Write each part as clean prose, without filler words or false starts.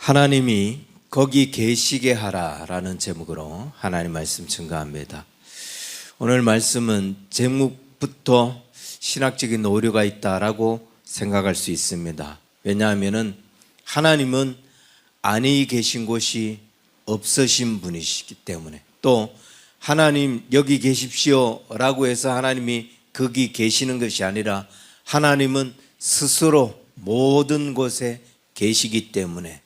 하나님이 거기 계시게 하라라는 제목으로 하나님 말씀 증거합니다. 오늘 말씀은 제목부터 신학적인 오류가 있다라고 생각할 수 있습니다. 왜냐하면 하나님은 안에 계신 곳이 없으신 분이시기 때문에, 또 하나님 여기 계십시오 라고 해서 하나님이 거기 계시는 것이 아니라 하나님은 스스로 모든 곳에 계시기 때문에,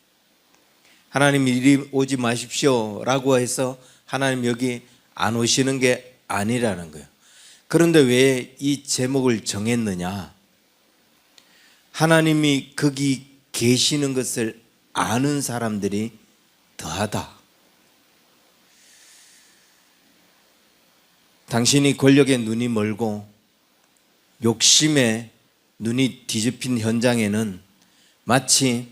하나님 이리 오지 마십시오 라고 해서 하나님 여기 안 오시는 게 아니라는 거예요. 그런데 왜 이 제목을 정했느냐? 하나님이 거기 계시는 것을 아는 사람들이 더하다. 당신이 권력에 눈이 멀고 욕심에 눈이 뒤집힌 현장에는 마치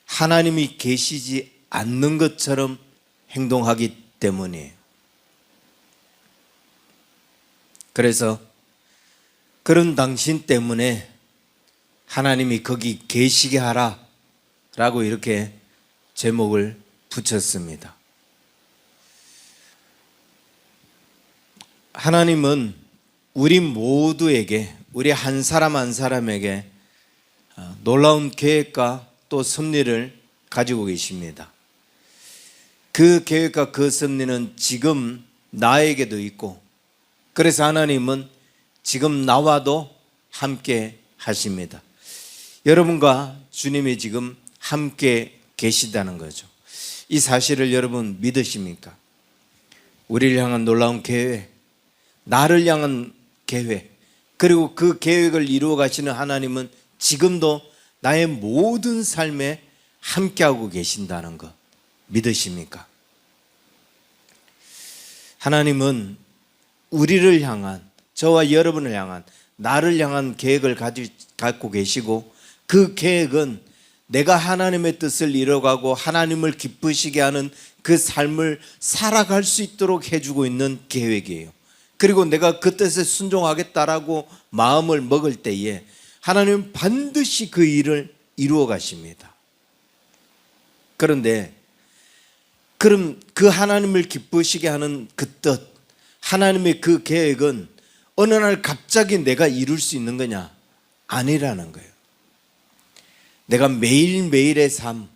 하나님이 계시지 않는 것처럼 행동하기 때문이에요. 그래서 그런 당신 때문에 하나님이 거기 계시게 하라 라고 이렇게 제목을 붙였습니다. 하나님은 우리 모두에게, 우리 한 사람 한 사람에게 놀라운 계획과 또 섭리를 가지고 계십니다. 그 계획과 그 섭리는 지금 나에게도 있고, 그래서 하나님은 지금 나와도 함께 하십니다. 여러분과 주님이 지금 함께 계시다는 거죠. 이 사실을 여러분 믿으십니까? 우리를 향한 놀라운 계획, 나를 향한 계획, 그리고 그 계획을 이루어 가시는 하나님은 지금도 나의 모든 삶에 함께하고 계신다는 것 믿으십니까? 하나님은 우리를 향한, 저와 여러분을 향한, 나를 향한 계획을 갖고 계시고, 그 계획은 내가 하나님의 뜻을 이뤄가고 하나님을 기쁘시게 하는 그 삶을 살아갈 수 있도록 해주고 있는 계획이에요. 그리고 내가 그 뜻에 순종하겠다라고 마음을 먹을 때에 하나님은 반드시 그 일을 이루어 가십니다. 그런데 그럼 그 하나님을 기쁘시게 하는 그 뜻, 하나님의 그 계획은 어느 날 갑자기 내가 이룰 수 있는 거냐? 아니라는 거예요. 내가 매일매일의 삶,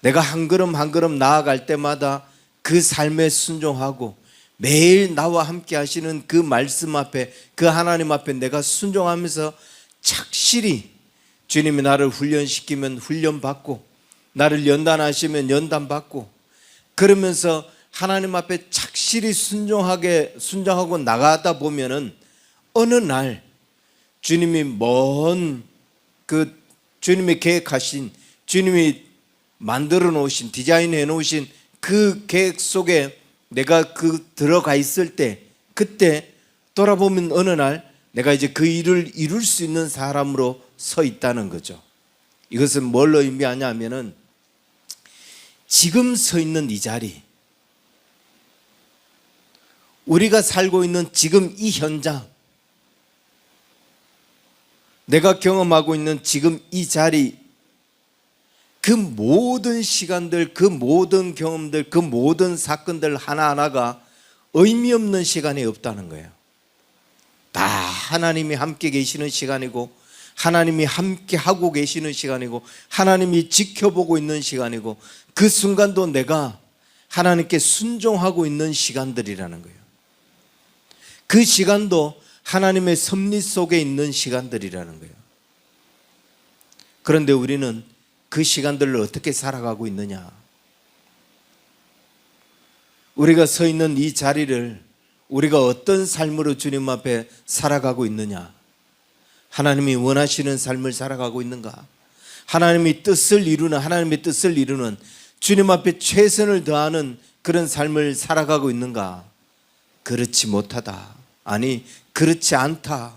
내가 한 걸음 한 걸음 나아갈 때마다 그 삶에 순종하고 매일 나와 함께 하시는 그 말씀 앞에, 그 하나님 앞에 내가 순종하면서 착실히 주님이 나를 훈련시키면 훈련받고, 나를 연단하시면 연단받고, 그러면서 하나님 앞에 착실히 순종하고 나가다 보면은 어느 날 주님이 주님이 계획하신, 주님이 만들어 놓으신, 디자인해 놓으신 그 계획 속에 내가 들어가 있을 때, 그때 돌아보면 어느 날 내가 이제 그 일을 이룰 수 있는 사람으로 서 있다는 거죠. 이것은 뭘 의미하냐 하면은 지금 서 있는 이 자리, 우리가 살고 있는 지금 이 현장, 내가 경험하고 있는 지금 이 자리, 그 모든 시간들, 그 모든 경험들, 그 모든 사건들 하나하나가 의미 없는 시간이 없다는 거예요. 다 하나님이 함께 계시는 시간이고, 하나님이 함께 하고 계시는 시간이고, 하나님이 지켜보고 있는 시간이고, 그 순간도 내가 하나님께 순종하고 있는 시간들이라는 거예요. 그 시간도 하나님의 섭리 속에 있는 시간들이라는 거예요. 그런데 우리는 그 시간들을 어떻게 살아가고 있느냐? 우리가 서 있는 이 자리를 우리가 어떤 삶으로 주님 앞에 살아가고 있느냐? 하나님이 원하시는 삶을 살아가고 있는가? 하나님의 뜻을 이루는 주님 앞에 최선을 다하는 그런 삶을 살아가고 있는가? 그렇지 못하다. 아니, 그렇지 않다.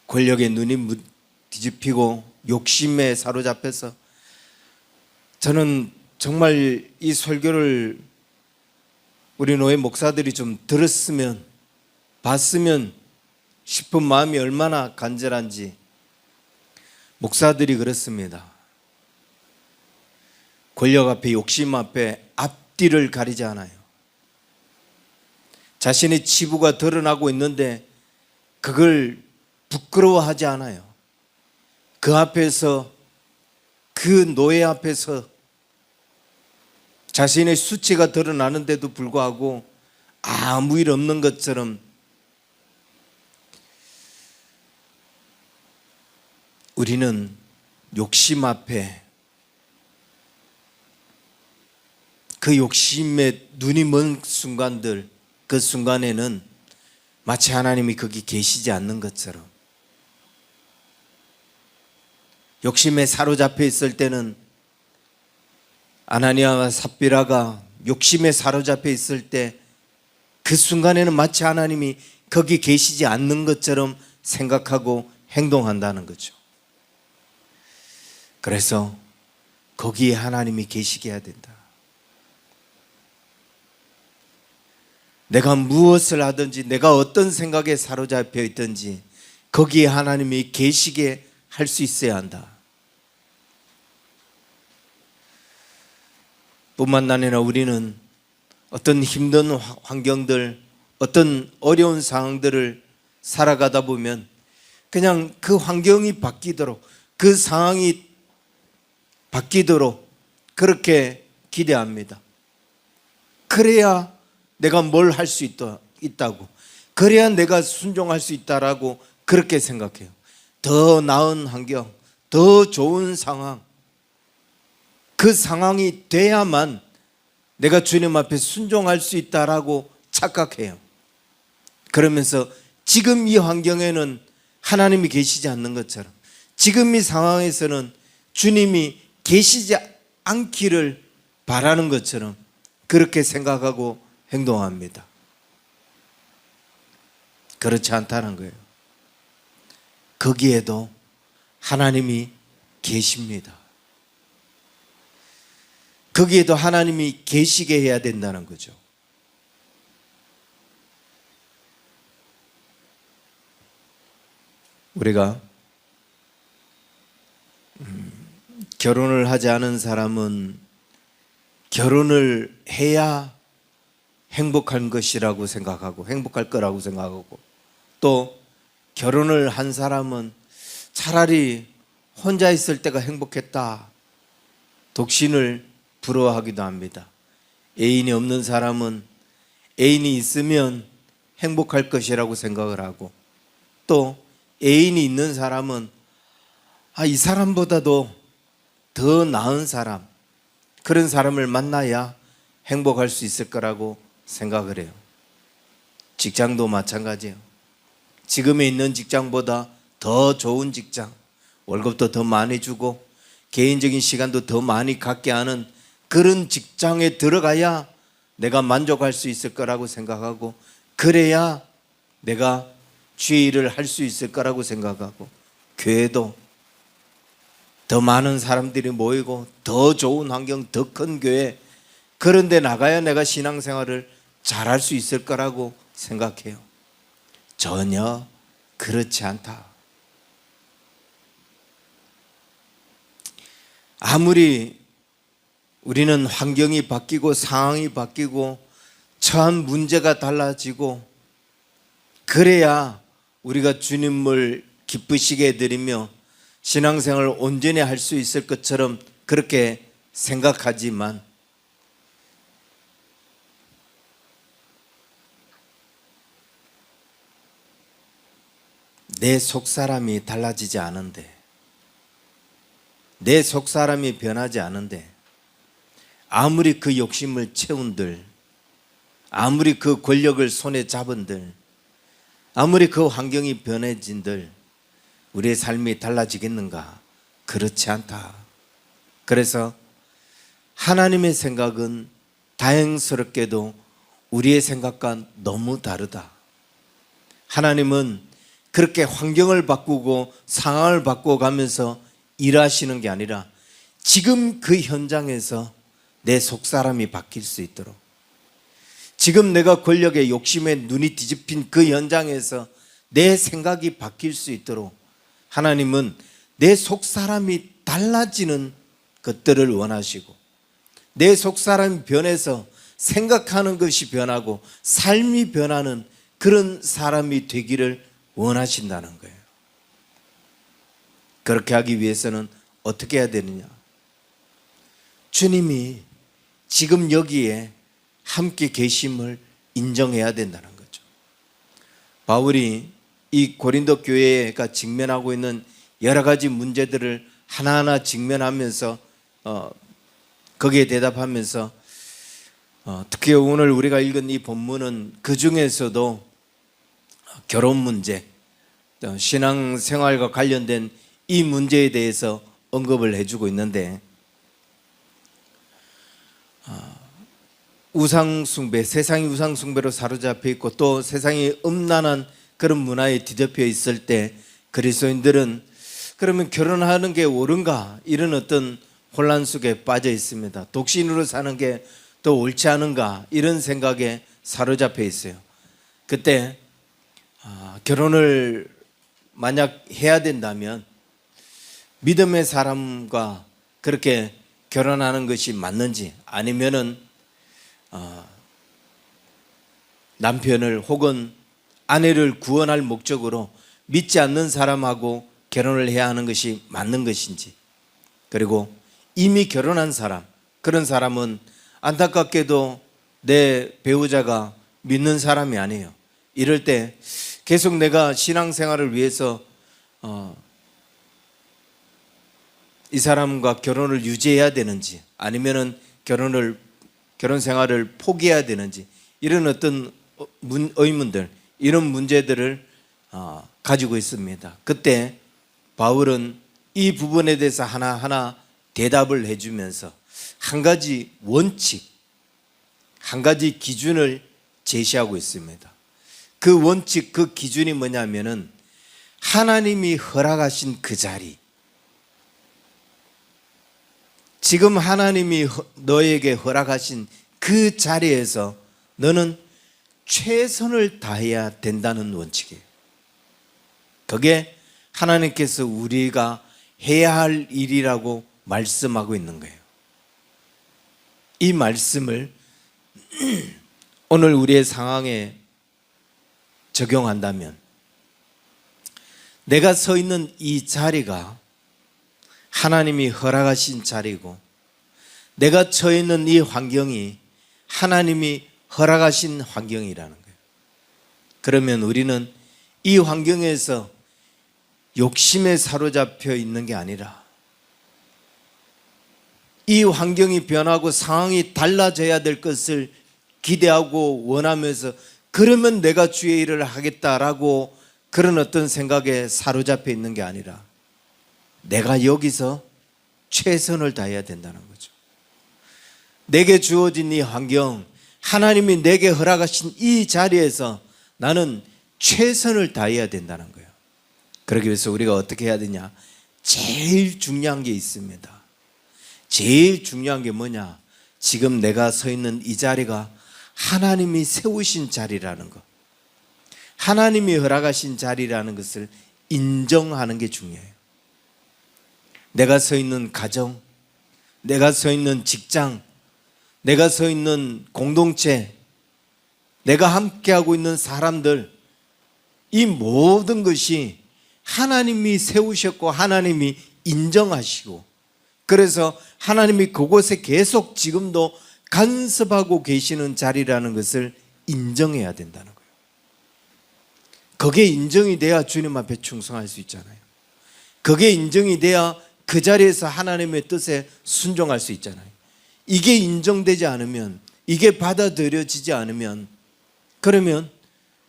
권력에 눈이 뒤집히고 욕심에 사로잡혀서, 저는 정말 이 설교를 우리 노예 목사들이 좀 들었으면, 봤으면 싶은 마음이 얼마나 간절한지 목사들이 그렇습니다. 권력 앞에, 욕심 앞에 앞뒤를 가리지 않아요. 자신의 치부가 드러나고 있는데 그걸 부끄러워하지 않아요. 그 앞에서, 그 노예 앞에서 자신의 수치가 드러나는데도 불구하고 아무 일 없는 것처럼 우리는 욕심 앞에, 그 욕심에 눈이 먼 순간들, 그 순간에는 마치 하나님이 거기 계시지 않는 것처럼, 욕심에 사로잡혀 있을 때는 아나니아와 삽비라가 욕심에 사로잡혀 있을 때 그 순간에는 마치 하나님이 거기 계시지 않는 것처럼 생각하고 행동한다는 거죠. 그래서 거기에 하나님이 계시게 해야 된다. 내가 무엇을 하든지, 내가 어떤 생각에 사로잡혀 있든지 거기에 하나님이 계시게 할 수 있어야 한다. 뿐만 아니라 우리는 어떤 힘든 환경들, 어떤 어려운 상황들을 살아가다 보면 그냥 그 환경이 바뀌도록, 그 상황이 바뀌도록 그렇게 기대합니다. 그래야 내가 뭘 할 수 있다고, 그래야 내가 순종할 수 있다라고 그렇게 생각해요. 더 나은 환경, 더 좋은 상황, 그 상황이 돼야만 내가 주님 앞에 순종할 수 있다라고 착각해요. 그러면서 지금 이 환경에는 하나님이 계시지 않는 것처럼, 지금 이 상황에서는 주님이 계시지 않기를 바라는 것처럼 그렇게 생각하고 행동합니다. 그렇지 않다는 거예요. 거기에도 하나님이 계십니다. 거기에도 하나님이 계시게 해야 된다는 거죠. 우리가 결혼을 하지 않은 사람은 결혼을 해야 행복한 것이라고 생각하고, 행복할 거라고 생각하고, 또 결혼을 한 사람은 차라리 혼자 있을 때가 행복했다, 독신을 부러워하기도 합니다. 애인이 없는 사람은 애인이 있으면 행복할 것이라고 생각을 하고, 또 애인이 있는 사람은 이 사람보다도 더 나은 사람, 그런 사람을 만나야 행복할 수 있을 거라고 생각을 해요. 직장도 마찬가지예요. 지금에 있는 직장보다 더 좋은 직장, 월급도 더 많이 주고 개인적인 시간도 더 많이 갖게 하는 그런 직장에 들어가야 내가 만족할 수 있을 거라고 생각하고, 그래야 내가 주의 일을 할 수 있을 거라고 생각하고, 교회도 더 많은 사람들이 모이고 더 좋은 환경, 더 큰 교회, 그런 데 나가야 내가 신앙생활을 잘할 수 있을 거라고 생각해요. 전혀 그렇지 않다. 아무리 우리는 환경이 바뀌고 상황이 바뀌고 처한 문제가 달라지고 그래야 우리가 주님을 기쁘시게 해드리며 신앙생활을 온전히 할 수 있을 것처럼 그렇게 생각하지만, 내 속사람이 달라지지 않은데, 내 속사람이 변하지 않은데, 아무리 그 욕심을 채운들, 아무리 그 권력을 손에 잡은들, 아무리 그 환경이 변해진들 우리의 삶이 달라지겠는가? 그렇지 않다. 그래서 하나님의 생각은 다행스럽게도 우리의 생각과 너무 다르다. 하나님은 그렇게 환경을 바꾸고 상황을 바꿔가면서 일하시는 게 아니라 지금 그 현장에서 내 속사람이 바뀔 수 있도록, 지금 내가 권력의 욕심에 눈이 뒤집힌 그 현장에서 내 생각이 바뀔 수 있도록 하나님은 내 속사람이 달라지는 것들을 원하시고 내 속사람이 변해서 생각하는 것이 변하고 삶이 변하는 그런 사람이 되기를 원하신다는 거예요. 그렇게 하기 위해서는 어떻게 해야 되느냐? 주님이 지금 여기에 함께 계심을 인정해야 된다는 거죠. 바울이 이 고린도 교회가 직면하고 있는 여러 가지 문제들을 하나하나 직면하면서 거기에 대답하면서 특히 오늘 우리가 읽은 이 본문은 그 중에서도 결혼 문제, 신앙생활과 관련된 이 문제에 대해서 언급을 해주고 있는데 우상숭배, 세상이 우상숭배로 사로잡혀 있고 또 세상이 음란한 그런 문화에 뒤덮여 있을 때 그리스도인들은 그러면 결혼하는 게 옳은가 이런 어떤 혼란 속에 빠져 있습니다. 독신으로 사는 게 더 옳지 않은가 이런 생각에 사로잡혀 있어요. 그때 결혼을 만약 해야 된다면 믿음의 사람과 그렇게 결혼하는 것이 맞는지 아니면은 남편을 혹은 아내를 구원할 목적으로 믿지 않는 사람하고 결혼을 해야 하는 것이 맞는 것인지, 그리고 이미 결혼한 사람, 그런 사람은 안타깝게도 내 배우자가 믿는 사람이 아니에요. 이럴 때 계속 내가 신앙생활을 위해서 이 사람과 결혼을 유지해야 되는지 아니면은 결혼 생활을 포기해야 되는지 이런 어떤 의문들, 이런 문제들을 가지고 있습니다. 그때 바울은 이 부분에 대해서 하나하나 대답을 해주면서 한 가지 원칙, 한 가지 기준을 제시하고 있습니다. 그 원칙, 그 기준이 뭐냐면은 하나님이 허락하신 그 자리, 지금 하나님이 너에게 허락하신 그 자리에서 너는 최선을 다해야 된다는 원칙이에요. 그게 하나님께서 우리가 해야 할 일이라고 말씀하고 있는 거예요. 이 말씀을 오늘 우리의 상황에 적용한다면 내가 서 있는 이 자리가 하나님이 허락하신 자리고 내가 처해 있는 이 환경이 하나님이 허락하신 환경이라는 거예요. 그러면 우리는 이 환경에서 욕심에 사로잡혀 있는 게 아니라 이 환경이 변하고 상황이 달라져야 될 것을 기대하고 원하면서 그러면 내가 주의 일을 하겠다라고 그런 어떤 생각에 사로잡혀 있는 게 아니라 내가 여기서 최선을 다해야 된다는 거죠. 내게 주어진 이 환경, 하나님이 내게 허락하신 이 자리에서 나는 최선을 다해야 된다는 거예요. 그러기 위해서 우리가 어떻게 해야 되냐? 제일 중요한 게 있습니다. 제일 중요한 게 뭐냐? 지금 내가 서 있는 이 자리가 하나님이 세우신 자리라는 것, 하나님이 허락하신 자리라는 것을 인정하는 게 중요해요. 내가 서 있는 가정, 내가 서 있는 직장, 내가 서 있는 공동체, 내가 함께하고 있는 사람들, 이 모든 것이 하나님이 세우셨고 하나님이 인정하시고 그래서 하나님이 그곳에 계속 지금도 간섭하고 계시는 자리라는 것을 인정해야 된다는 거예요. 그게 인정이 돼야 주님 앞에 충성할 수 있잖아요. 그게 인정이 돼야 그 자리에서 하나님의 뜻에 순종할 수 있잖아요. 이게 인정되지 않으면, 이게 받아들여지지 않으면, 그러면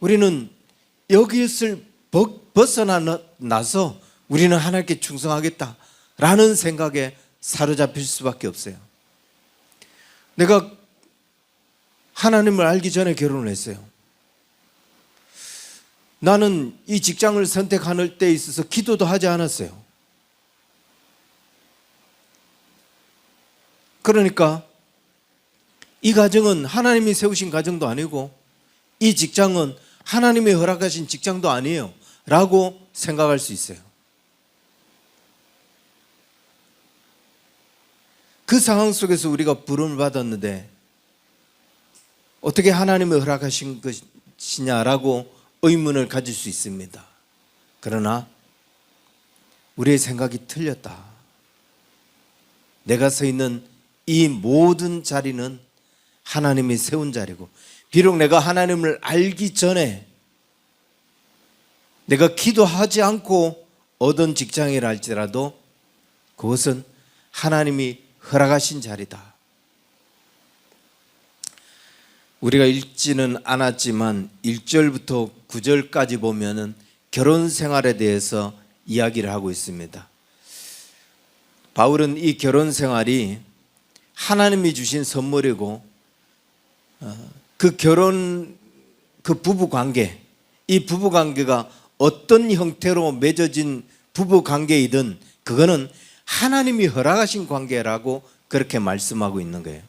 우리는 여기를 벗어나서 우리는 하나님께 충성하겠다라는 생각에 사로잡힐 수밖에 없어요. 내가 하나님을 알기 전에 결혼을 했어요. 나는 이 직장을 선택하는 데 있어서 기도도 하지 않았어요. 그러니까 이 가정은 하나님이 세우신 가정도 아니고 이 직장은 하나님이 허락하신 직장도 아니에요 라고 생각할 수 있어요. 그 상황 속에서 우리가 부름을 받았는데 어떻게 하나님이 허락하신 것이냐라고 의문을 가질 수 있습니다. 그러나 우리의 생각이 틀렸다. 내가 서 있는 이 모든 자리는 하나님이 세운 자리고, 비록 내가 하나님을 알기 전에 내가 기도하지 않고 얻은 직장이라 할지라도 그것은 하나님이 허락하신 자리다. 우리가 읽지는 않았지만 1절부터 9절까지 보면은 결혼 생활에 대해서 이야기를 하고 있습니다. 바울은 이 결혼 생활이 하나님이 주신 선물이고, 그 부부 관계, 이 부부 관계가 어떤 형태로 맺어진 부부 관계이든 그거는 하나님이 허락하신 관계라고 그렇게 말씀하고 있는 거예요.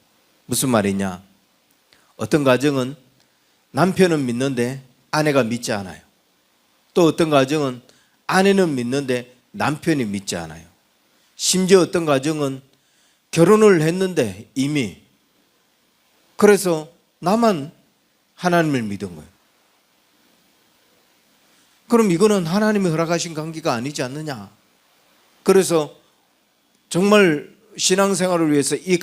무슨 말이냐? 어떤 가정은 남편은 믿는데 아내가 믿지 않아요. 또 어떤 가정은 아내는 믿는데 남편이 믿지 않아요. 심지어 어떤 가정은 결혼을 했는데 이미, 그래서 나만 하나님을 믿은 거예요. 그럼 이거는 하나님이 허락하신 관계가 아니지 않느냐? 그래서 정말 신앙생활을 위해서 이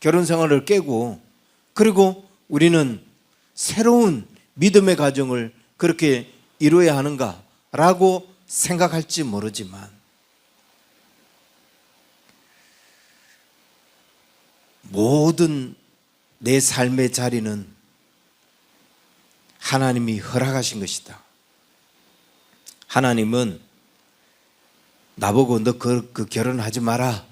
결혼 생활을 깨고, 그리고 우리는 새로운 믿음의 가정을 그렇게 이루어야 하는가라고 생각할지 모르지만, 모든 내 삶의 자리는 하나님이 허락하신 것이다. 하나님은 나보고 너 그 결혼하지 마라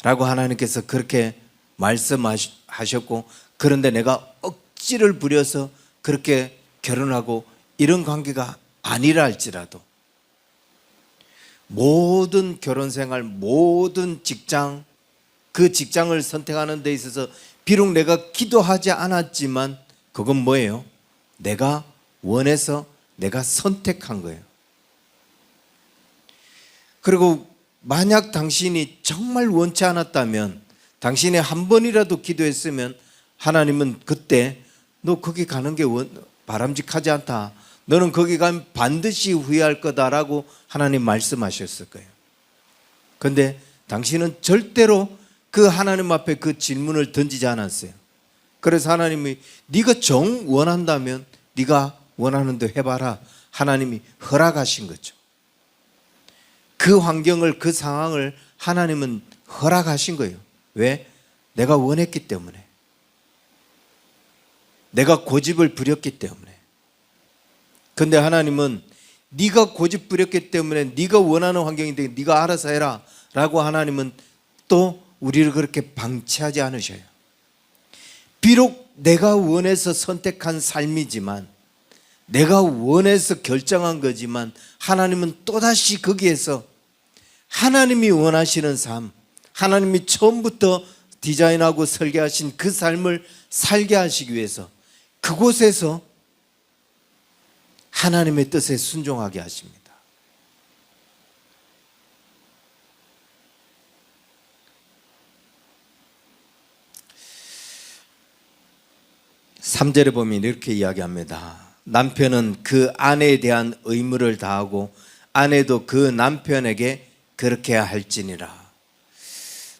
라고 하나님께서 그렇게 말씀하셨고, 그런데 내가 억지를 부려서 그렇게 결혼하고 이런 관계가 아니라 할지라도, 모든 결혼 생활, 모든 직장, 그 직장을 선택하는 데 있어서 비록 내가 기도하지 않았지만 그건 뭐예요? 내가 원해서 내가 선택한 거예요. 그리고 만약 당신이 정말 원치 않았다면, 당신이 한 번이라도 기도했으면 하나님은 그때 너 거기 가는 게 바람직하지 않다, 너는 거기 가면 반드시 후회할 거다라고 하나님 말씀하셨을 거예요. 그런데 당신은 절대로 그 하나님 앞에 그 질문을 던지지 않았어요. 그래서 하나님이 네가 정 원한다면 네가 원하는 대로 해봐라, 하나님이 허락하신 거죠. 그 환경을, 그 상황을 하나님은 허락하신 거예요. 왜? 내가 원했기 때문에, 내가 고집을 부렸기 때문에. 그런데 하나님은 네가 고집 부렸기 때문에 네가 원하는 환경인데 네가 알아서 해라 라고 하나님은 또 우리를 그렇게 방치하지 않으셔요. 비록 내가 원해서 선택한 삶이지만, 내가 원해서 결정한 거지만, 하나님은 또다시 거기에서 하나님이 원하시는 삶, 하나님이 처음부터 디자인하고 설계하신 그 삶을 살게 하시기 위해서 그곳에서 하나님의 뜻에 순종하게 하십니다. 3절에 보면 이렇게 이야기합니다. 남편은 그 아내에 대한 의무를 다하고 아내도 그 남편에게 그렇게 할지니라.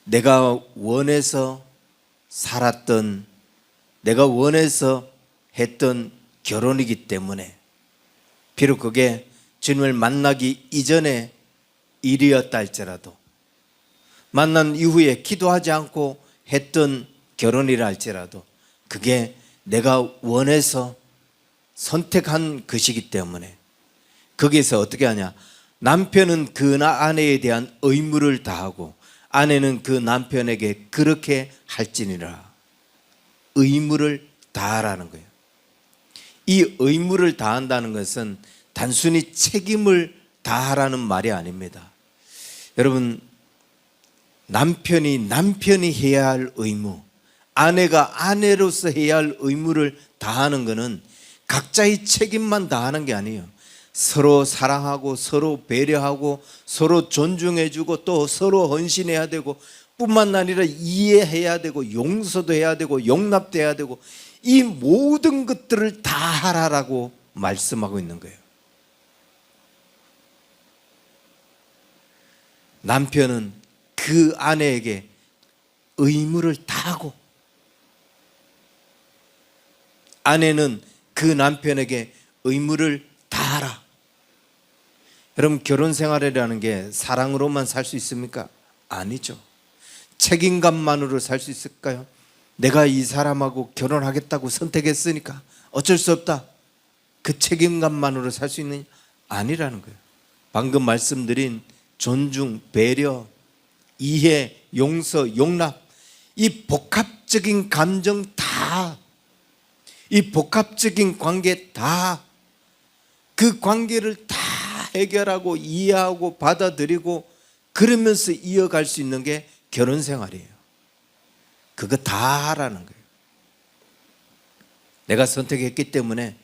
내가 원해서 살았던, 내가 원해서 했던 결혼이기 때문에, 비록 그게 주님을 만나기 이전의 일이었다 할지라도, 만난 이후에 기도하지 않고 했던 결혼이라 할지라도, 그게 내가 원해서 선택한 것이기 때문에 거기에서 어떻게 하냐? 남편은 그 아내에 대한 의무를 다하고 아내는 그 남편에게 그렇게 할지니라. 의무를 다하라는 거예요. 이 의무를 다한다는 것은 단순히 책임을 다하라는 말이 아닙니다. 여러분, 남편이 해야 할 의무, 아내가 아내로서 해야 할 의무를 다하는 것은 각자의 책임만 다하는 게 아니에요. 서로 사랑하고 서로 배려하고 서로 존중해주고 또 서로 헌신해야 되고 뿐만 아니라 이해해야 되고 용서도 해야 되고 용납도 해야 되고 이 모든 것들을 다 하라라고 말씀하고 있는 거예요. 남편은 그 아내에게 의무를 다하고 아내는 그 남편에게 의무를 다하라. 여러분, 결혼 생활이라는 게 사랑으로만 살 수 있습니까? 아니죠. 책임감만으로 살 수 있을까요? 내가 이 사람하고 결혼하겠다고 선택했으니까 어쩔 수 없다. 그 책임감만으로 살 수 있느냐? 아니라는 거예요. 방금 말씀드린 존중, 배려, 이해, 용서, 용납, 이 복합적인 감정 다, 이 복합적인 관계 다, 그 관계를 다 해결하고 이해하고 받아들이고 그러면서 이어갈 수 있는 게 결혼 생활이에요. 그거 다 하라는 거예요. 내가 선택했기 때문에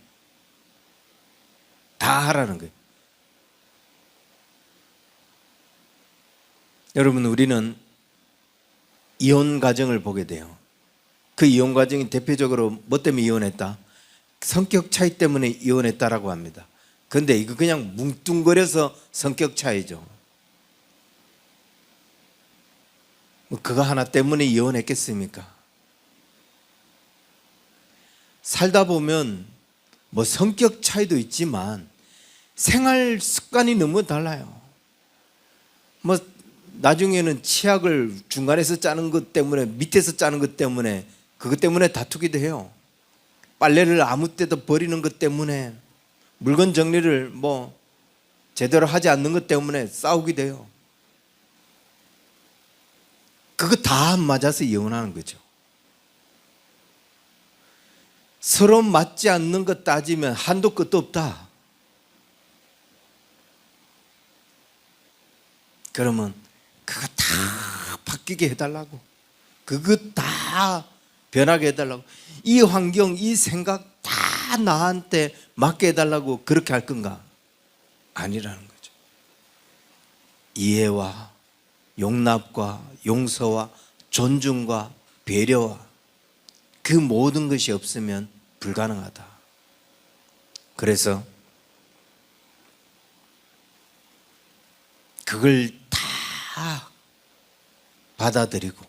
다 하라는 거예요. 여러분, 우리는 이혼 가정을 보게 돼요. 그 이혼 가정이 대표적으로 뭐 때문에 이혼했다? 성격 차이 때문에 이혼했다라고 합니다. 그런데 이거 그냥 뭉뚱거려서 성격 차이죠. 뭐 그거 하나 때문에 이혼했겠습니까? 살다 보면 뭐 성격 차이도 있지만 생활 습관이 너무 달라요. 뭐 나중에는 치약을 중간에서 짜는 것 때문에, 밑에서 짜는 것 때문에, 그것 때문에 다투기도 해요. 빨래를 아무 때도 버리는 것 때문에, 물건 정리를 뭐 제대로 하지 않는 것 때문에 싸우기도 해요. 그거 다 안 맞아서 이혼하는 거죠. 서로 맞지 않는 것 따지면 한도 끝도 없다. 그러면 그거 다 바뀌게 해달라고, 그거 다 변하게 해달라고, 이 환경, 이 생각 다 나한테 맞게 해달라고 그렇게 할 건가? 아니라는 거죠. 이해와 용납과 용서와 존중과 배려와 그 모든 것이 없으면 불가능하다. 그래서 그걸 다 받아들이고,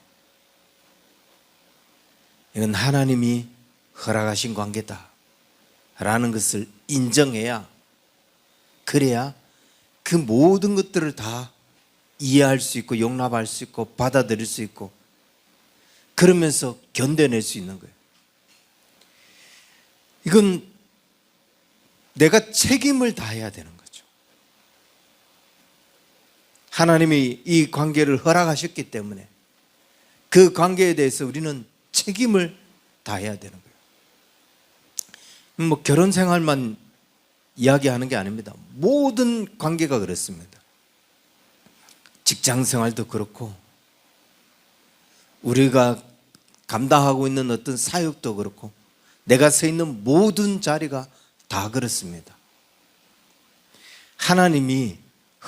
이건 하나님이 허락하신 관계다 라는 것을 인정해야, 그래야 그 모든 것들을 다 이해할 수 있고 용납할 수 있고 받아들일 수 있고 그러면서 견뎌낼 수 있는 거예요. 이건 내가 책임을 다해야 되는 거죠. 하나님이 이 관계를 허락하셨기 때문에 그 관계에 대해서 우리는 책임을 다해야 되는 거예요. 뭐 결혼 생활만 이야기하는 게 아닙니다. 모든 관계가 그렇습니다. 직장 생활도 그렇고 우리가 감당하고 있는 어떤 사역도 그렇고 내가 서 있는 모든 자리가 다 그렇습니다. 하나님이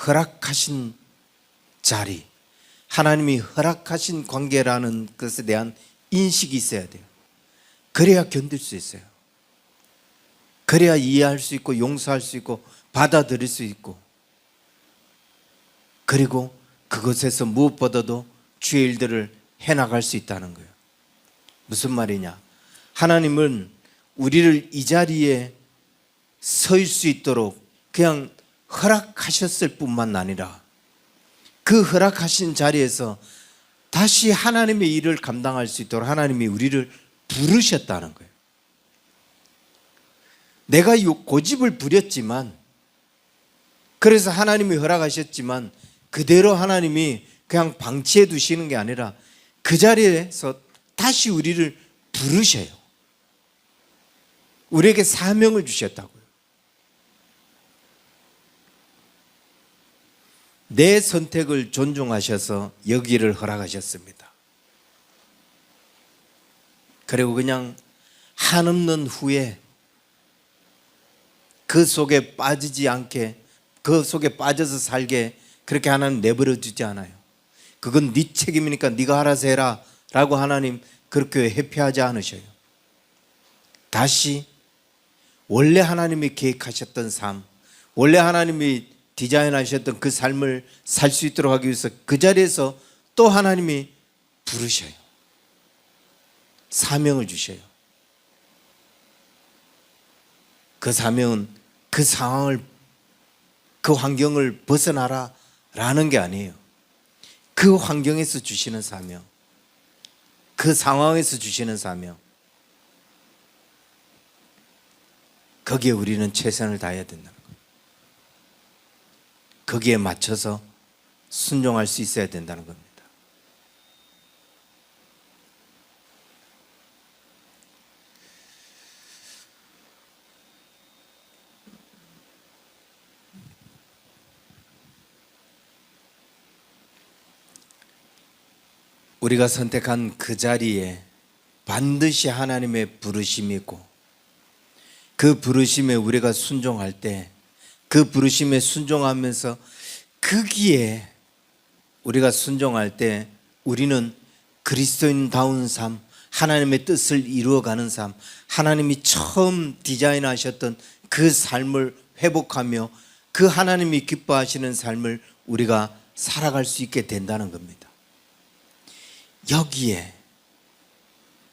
허락하신 자리, 하나님이 허락하신 관계라는 것에 대한 인식이 있어야 돼요. 그래야 견딜 수 있어요. 그래야 이해할 수 있고 용서할 수 있고 받아들일 수 있고, 그리고 그것에서 무엇보다도 주의 일들을 해나갈 수 있다는 거예요. 무슨 말이냐? 하나님은 우리를 이 자리에 설 수 있도록 그냥 허락하셨을 뿐만 아니라 그 허락하신 자리에서 다시 하나님의 일을 감당할 수 있도록 하나님이 우리를 부르셨다는 거예요. 내가 고집을 부렸지만, 그래서 하나님이 허락하셨지만 그대로 하나님이 그냥 방치해 두시는 게 아니라 그 자리에서 다시 우리를 부르셔요. 우리에게 사명을 주셨다고요. 내 선택을 존중하셔서 여기를 허락하셨습니다. 그리고 그냥 한없는 후에 그 속에 빠지지 않게, 그 속에 빠져서 살게 그렇게 하나님 내버려 두지 않아요. 그건 네 책임이니까 네가 알아서 해라 라고 하나님 그렇게 회피하지 않으셔요. 다시 원래 하나님이 계획하셨던 삶, 원래 하나님이 디자인하셨던 그 삶을 살 수 있도록 하기 위해서 그 자리에서 또 하나님이 부르셔요. 사명을 주셔요. 그 사명은 그 상황을, 그 환경을 벗어나라 라는 게 아니에요. 그 환경에서 주시는 사명, 그 상황에서 주시는 사명, 거기에 우리는 최선을 다해야 된다는 거예요. 거기에 맞춰서 순종할 수 있어야 된다는 겁니다. 우리가 선택한 그 자리에 반드시 하나님의 부르심이 있고, 그 부르심에 우리가 순종할 때, 그 부르심에 순종하면서 거기에 우리가 순종할 때 우리는 그리스도인다운 삶, 하나님의 뜻을 이루어가는 삶, 하나님이 처음 디자인하셨던 그 삶을 회복하며 그 하나님이 기뻐하시는 삶을 우리가 살아갈 수 있게 된다는 겁니다.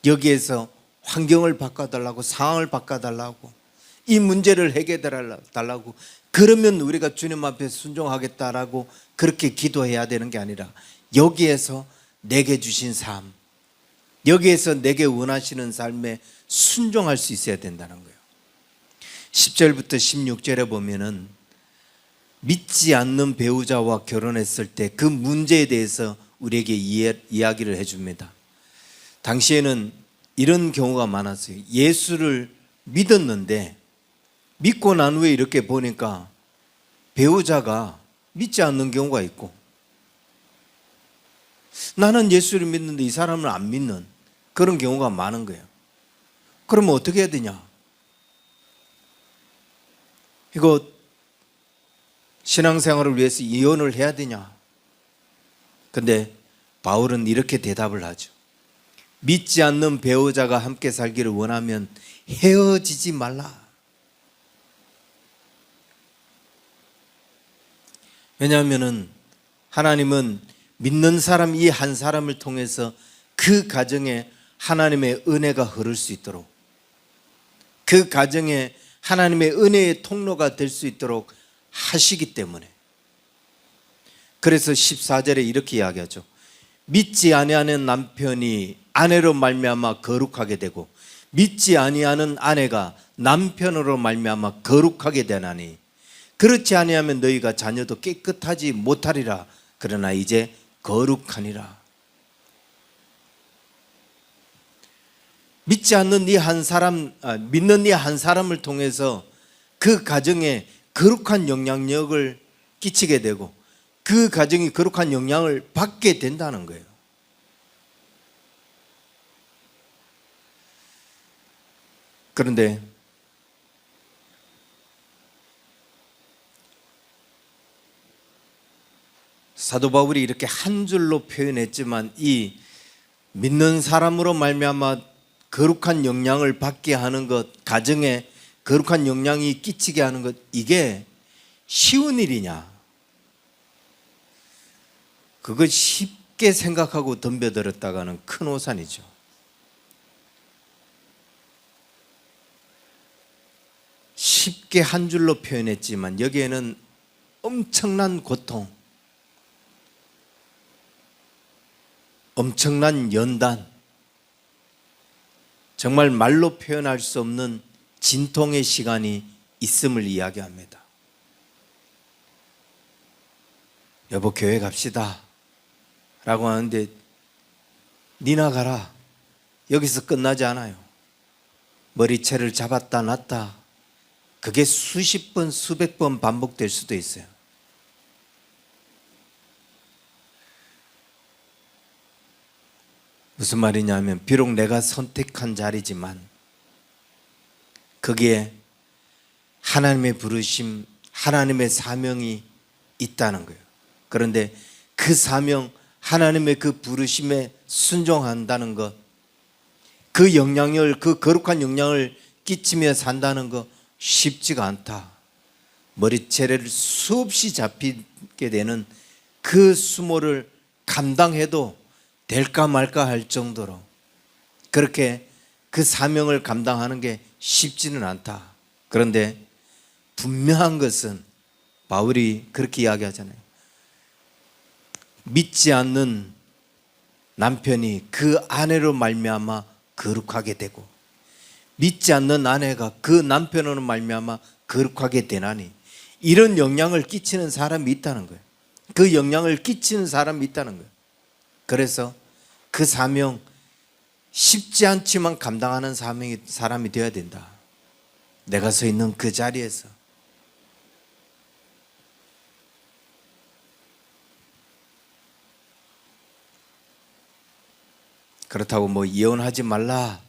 여기에서 환경을 바꿔달라고, 상황을 바꿔달라고, 이 문제를 해결해달라고, 그러면 우리가 주님 앞에 순종하겠다라고 그렇게 기도해야 되는 게 아니라 여기에서 내게 주신 삶, 여기에서 내게 원하시는 삶에 순종할 수 있어야 된다는 거예요. 10절부터 16절에 보면은 믿지 않는 배우자와 결혼했을 때 그 문제에 대해서 우리에게 이야기를 해줍니다. 당시에는 이런 경우가 많았어요. 예수를 믿었는데 믿고 난 후에 이렇게 보니까 배우자가 믿지 않는 경우가 있고, 나는 예수를 믿는데 이 사람은 안 믿는 그런 경우가 많은 거예요. 그러면 어떻게 해야 되냐? 이거 신앙생활을 위해서 이혼을 해야 되냐? 근데 바울은 이렇게 대답을 하죠. 믿지 않는 배우자가 함께 살기를 원하면 헤어지지 말라. 왜냐하면 하나님은 믿는 사람 이 한 사람을 통해서 그 가정에 하나님의 은혜가 흐를 수 있도록, 그 가정에 하나님의 은혜의 통로가 될 수 있도록 하시기 때문에, 그래서 14절에 이렇게 이야기하죠. 믿지 아니하는 남편이 아내로 말미암아 거룩하게 되고 믿지 아니하는 아내가 남편으로 말미암아 거룩하게 되나니 그렇지 아니하면 너희가 자녀도 깨끗하지 못하리라. 그러나 이제 거룩하니라. 믿지 않는 이 한 사람, 믿는 이 한 사람을 통해서 그 가정에 거룩한 영향력을 끼치게 되고 그 가정이 거룩한 영향을 받게 된다는 거예요. 그런데 사도 바울이 이렇게 한 줄로 표현했지만 이 믿는 사람으로 말미암아 거룩한 영향을 받게 하는 것, 가정에 거룩한 영향이 끼치게 하는 것, 이게 쉬운 일이냐? 그거 쉽게 생각하고 덤벼들었다가는 큰 오산이죠. 쉽게 한 줄로 표현했지만 여기에는 엄청난 고통, 엄청난 연단, 정말 말로 표현할 수 없는 진통의 시간이 있음을 이야기합니다. 여보 교회 갑시다 라고 하는데 니나 가라, 여기서 끝나지 않아요. 머리채를 잡았다 놨다, 그게 수십 번 수백 번 반복될 수도 있어요. 무슨 말이냐면 비록 내가 선택한 자리지만 거기에 하나님의 부르심, 하나님의 사명이 있다는 거예요. 그런데 그 사명, 하나님의 그 부르심에 순종한다는 것, 그 영향을, 그 거룩한 영향을 끼치며 산다는 것 쉽지가 않다. 머리채를 수없이 잡히게 되는 그 수모를 감당해도 될까 말까 할 정도로 그렇게 그 사명을 감당하는 게 쉽지는 않다. 그런데 분명한 것은 바울이 그렇게 이야기하잖아요. 믿지 않는 남편이 그 아내로 말미암아 거룩하게 되고 믿지 않는 아내가 그 남편으로 말미암아 거룩하게 되나니, 이런 영향을 끼치는 사람이 있다는 거예요. 그 영향을 끼치는 사람이 있다는 거예요. 그래서 그 사명, 쉽지 않지만 감당하는 사람이 되어야 된다. 내가 서 있는 그 자리에서. 그렇다고 뭐 이혼하지 말라,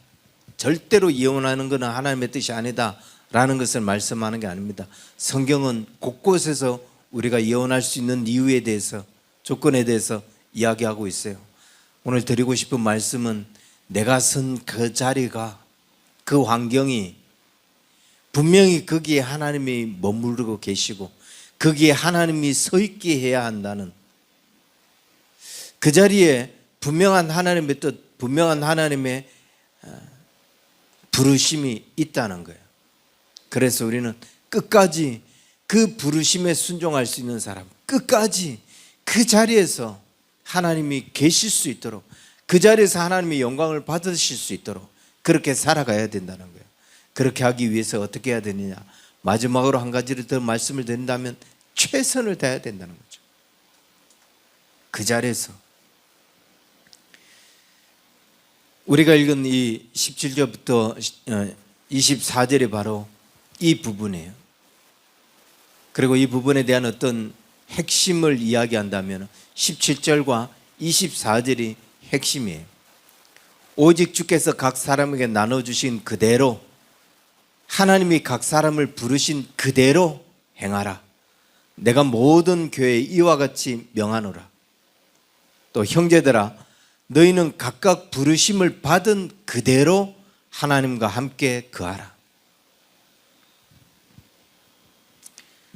절대로 이혼하는 것은 하나님의 뜻이 아니다 라는 것을 말씀하는 게 아닙니다. 성경은 곳곳에서 우리가 이혼할 수 있는 이유에 대해서, 조건에 대해서 이야기하고 있어요. 오늘 드리고 싶은 말씀은 내가 선 그 자리가, 그 환경이 분명히 거기에 하나님이 머무르고 계시고 거기에 하나님이 서 있게 해야 한다는, 그 자리에 분명한 하나님의 뜻, 분명한 하나님의 부르심이 있다는 거예요. 그래서 우리는 끝까지 그 부르심에 순종할 수 있는 사람, 끝까지 그 자리에서 하나님이 계실 수 있도록, 그 자리에서 하나님의 영광을 받으실 수 있도록 그렇게 살아가야 된다는 거예요. 그렇게 하기 위해서 어떻게 해야 되느냐, 마지막으로 한 가지를 더 말씀을 드린다면 최선을 다해야 된다는 거죠. 그 자리에서 우리가 읽은 이 17절부터 24절이 바로 이 부분이에요. 그리고 이 부분에 대한 어떤 핵심을 이야기한다면 17절과 24절이 핵심이에요. 오직 주께서 각 사람에게 나눠주신 그대로, 하나님이 각 사람을 부르신 그대로 행하라. 내가 모든 교회에 이와 같이 명하노라. 또 형제들아, 너희는 각각 부르심을 받은 그대로 하나님과 함께 거하라.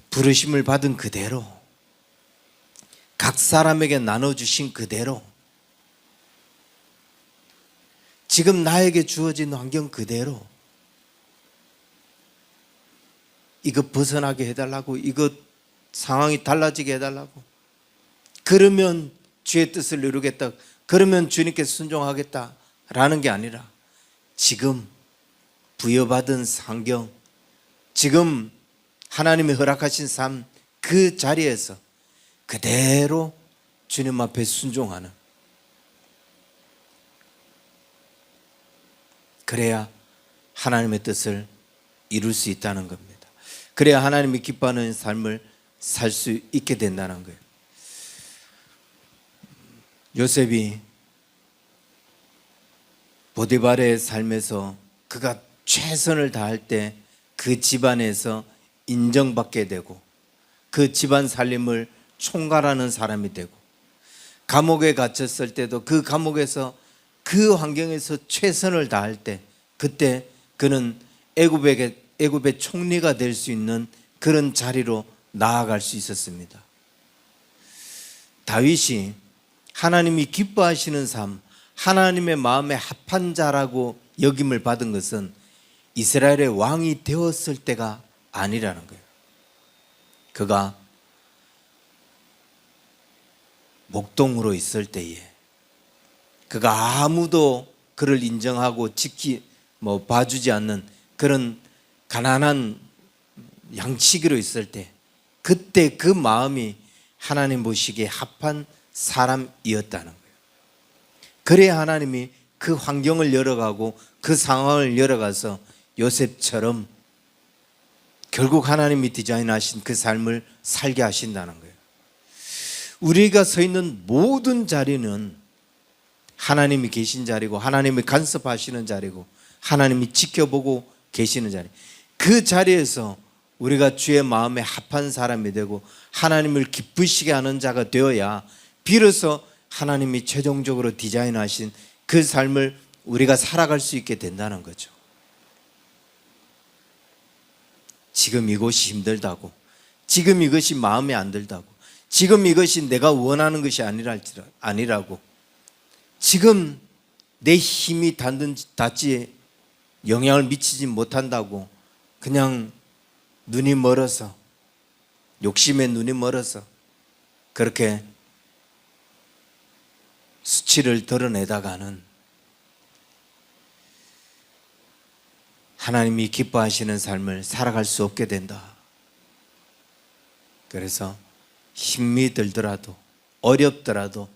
부르심을 받은 그대로, 각 사람에게 나눠주신 그대로, 지금 나에게 주어진 환경 그대로, 이것 벗어나게 해달라고, 이것 상황이 달라지게 해달라고, 그러면 주의 뜻을 이루겠다, 그러면 주님께 순종하겠다라는 게 아니라 지금 부여받은 환경, 지금 하나님이 허락하신 삶, 그 자리에서 그대로 주님 앞에 순종하는, 그래야 하나님의 뜻을 이룰 수 있다는 겁니다. 그래야 하나님이 기뻐하는 삶을 살 수 있게 된다는 거예요. 요셉이 보디발의 삶에서 그가 최선을 다할 때 그 집안에서 인정받게 되고 그 집안 살림을 총괄하는 사람이 되고, 감옥에 갇혔을 때도 그 감옥에서 그 환경에서 최선을 다할 때, 그때 그는 애굽의 총리가 될 수 있는 그런 자리로 나아갈 수 있었습니다. 다윗이 하나님이 기뻐하시는 삶, 하나님의 마음에 합한 자라고 여김을 받은 것은 이스라엘의 왕이 되었을 때가 아니라는 거예요. 그가 목동으로 있을 때에, 그가 아무도 그를 인정하고 봐주지 않는 그런 가난한 양치기로 있을 때, 그때 그 마음이 하나님 보시기에 합한 사람이었다는 거예요. 그래야 하나님이 그 환경을 열어가고 그 상황을 열어가서 요셉처럼 결국 하나님이 디자인하신 그 삶을 살게 하신다는 거예요. 우리가 서 있는 모든 자리는 하나님이 계신 자리고, 하나님이 간섭하시는 자리고, 하나님이 지켜보고 계시는 자리, 그 자리에서 우리가 주의 마음에 합한 사람이 되고 하나님을 기쁘시게 하는 자가 되어야 비로소 하나님이 최종적으로 디자인하신 그 삶을 우리가 살아갈 수 있게 된다는 거죠. 지금 이것이 힘들다고, 지금 이것이 마음에 안 들다고, 지금 이것이 내가 원하는 것이 아니라고, 지금 내 힘이 닿지 영향을 미치지 못한다고 그냥 눈이 멀어서, 욕심에 눈이 멀어서 그렇게 수치를 드러내다가는 하나님이 기뻐하시는 삶을 살아갈 수 없게 된다. 그래서 힘이 들더라도 어렵더라도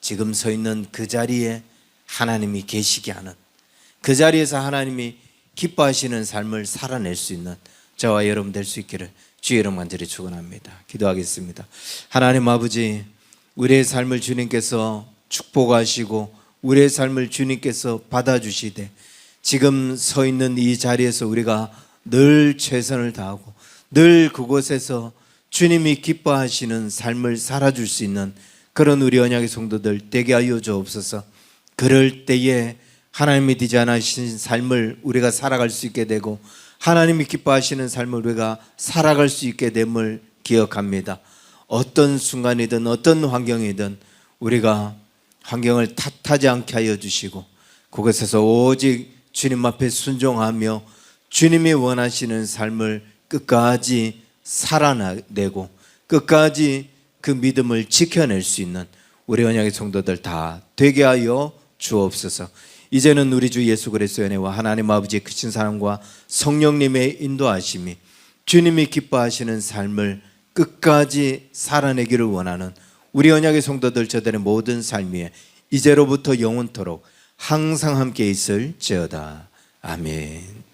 지금 서 있는 그 자리에 하나님이 계시게 하는, 그 자리에서 하나님이 기뻐하시는 삶을 살아낼 수 있는 저와 여러분 될 수 있기를 주의 이름 간절히 축원합니다. 기도하겠습니다. 하나님 아버지, 우리의 삶을 주님께서 축복하시고 우리의 삶을 주님께서 받아주시되 지금 서 있는 이 자리에서 우리가 늘 최선을 다하고 늘 그곳에서 주님이 기뻐하시는 삶을 살아줄 수 있는 그런 우리 언약의 성도들 되게 하여 주옵소서. 그럴 때에 하나님이 디자인하신 삶을 우리가 살아갈 수 있게 되고 하나님이 기뻐하시는 삶을 우리가 살아갈 수 있게 됨을 기억합니다. 어떤 순간이든 어떤 환경이든 우리가 환경을 탓하지 않게 하여 주시고 그곳에서 오직 주님 앞에 순종하며 주님이 원하시는 삶을 끝까지 살아내고 끝까지 그 믿음을 지켜낼 수 있는 우리 언약의 성도들 다 되게 하여 주옵소서. 이제는 우리 주 예수 그리스도의 은혜와 하나님 아버지의 크신 사랑과 성령님의 인도하심이 주님이 기뻐하시는 삶을 끝까지 살아내기를 원하는 우리 언약의 성도들 저들의 모든 삶 위에 이제로부터 영원토록 항상 함께 있을지어다. 아멘.